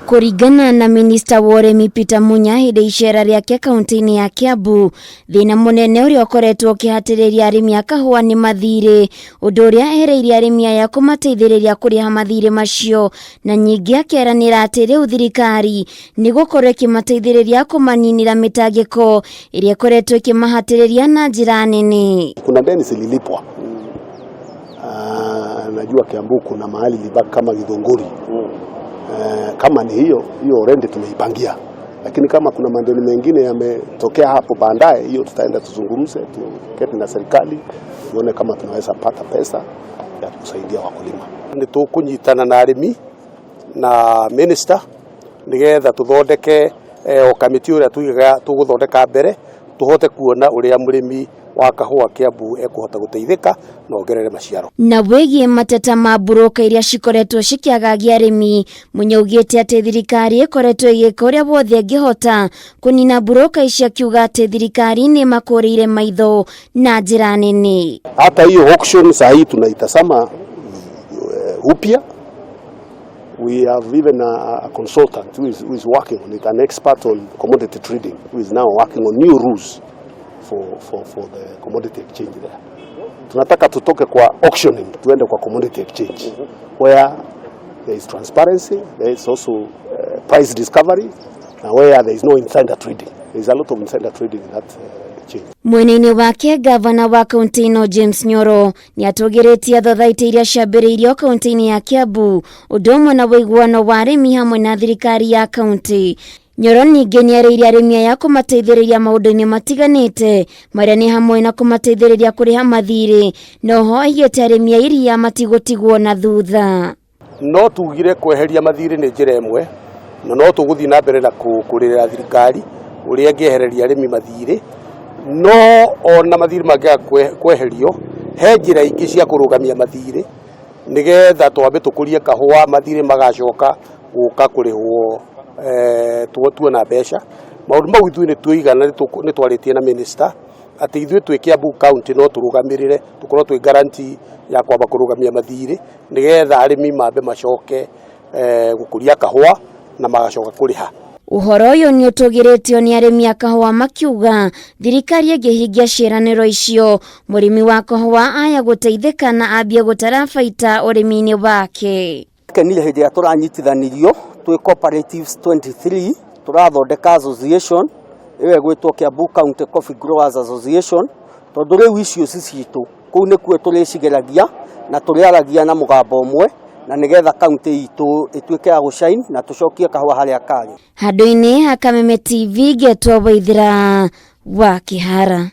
Kuringana na Minista wa Urimi Peter Munya hĩndĩ icera rĩake kaunti-ini ya Kiambu, thĩna mũnene ũrĩa ũkoretwo ũkĩhatĩrĩria arĩmi a kahua nĩ mathirĩ, ũndũ ũrĩa ereirie arĩmi aya kũmateithĩrĩria kũrĩha mathirĩ macio, na nyingĩ akeranĩra atĩ rĩu thirikari nĩ gũkorwo ĩkĩmateithĩrĩria kũmaninĩra mĩtangĩko ĩrĩa ĩkoretwo ĩkĩmahatĩrĩria na njĩra nene. Kuna deni zililipwa. Najua Kiambu kuna mahali libaki kama Githunguri. Kama ni hiyo rende tumeipangia, lakini kama kuna mandeni mengine yametokea hapo baadaye, hiyo tutaenda tuzungumze, tuketi na serikali tuone kama tunaweza pata pesa ya kusaidia wakulima. Ni tukunyitana na arimi na minister nigetha tuthondeke kamiti uria tuguthondeka mbere tuhote kuona uria murimi wa kahua Kiambu ekuhota guteithika na ongerere maciaro. Na wĩgie mateta ma buroka iria cikoretwo cikiagagia arĩmi, Munya augĩte atĩ thirikari ĩkoretwo ĩgĩka ũrĩa wothe ĩngĩhota kũnina buroka icio, akiuga atĩ thirikari nĩ makũrĩire maitho na njĩra nene. Hata hiyo auction saa hii tunaitazama upya. We have even a consultant who is working on it, an expert on commodity trading, who is now working on new rules for the commodity exchange there. Tunataka tutoke kwa auctioning tuende kwa commodity exchange, where there is transparency, there is also price discovery, and where there is no insider trading. There is a lot of insider trading in that exchange. Mwena-inĩ wake gavana wa kaunti-ino James Nyoro nĩ atũgĩrĩtie thothaitĩ iria ciambĩrĩirio kaunti-inĩ ya Kiambu, ũndũ ũmwe na wĩiguano wa arĩmi hamwe na thirikari ya kaunti. Nyoro ningĩ nĩ erĩire arĩmi aya kũmateithĩrĩria maũndũ-inĩ matiganĩte marĩa nĩ hamwe na kũmateithĩrĩria kũrĩha mathirĩ, no ho aigĩte arĩmi a iria matigũtigwo na thutha. No tugire kweheria mathirĩ nĩ njĩra ĩmwe, na no tũgũthiĩ na mbere na kũrĩra thirikari ũrĩa ĩngĩehereria arĩmi mathirĩ, no ona mathirĩ mangĩaga kweherio he njĩra ingĩ cia kũrũgamia mathirĩ nĩgetha twambe tũkũrie kahua mathirĩ magacoka gũka kũrĩhwo tuona mbeca. Maũndũ mau ithuĩ nĩ tuigana nĩ twarĩtie na minister atĩ ithuĩ twĩ Kiambu county no tũrũgamĩrĩre, tũkorwo twĩ guarantee ya kwamba kũrũgamia mathirĩ nĩgetha arĩmi mambe macoke gũkũria kahua na magacoka kũrĩha. Ũhoro ũyũ nĩ ũtũgĩrĩtio nĩ arĩmi a kahua makiuga thirikari ĩngĩhingia ciĩranĩro icio, mũrĩmi wa kahua aya gũteithĩka na ambie gũtara baita ũrĩmi-inĩ wake. Kenile hĩndĩ ya tũranyitithanirio twĩ cooperatives 23 tũrathondeka association ĩyo ĩgwĩtwo Kiambu County Coffee Growers Association, tondũ rĩu icio citũ kũu nĩkuo tũrĩcigeragia na tũrĩaragia na mũgambo ũmwe na nĩgetha kaunti itũ ĩtuĩke ya gũshine na tũcokie kahua harĩa karĩ. Handũ-inĩ ha Kameme TV, getwo Waithira wa Lihara.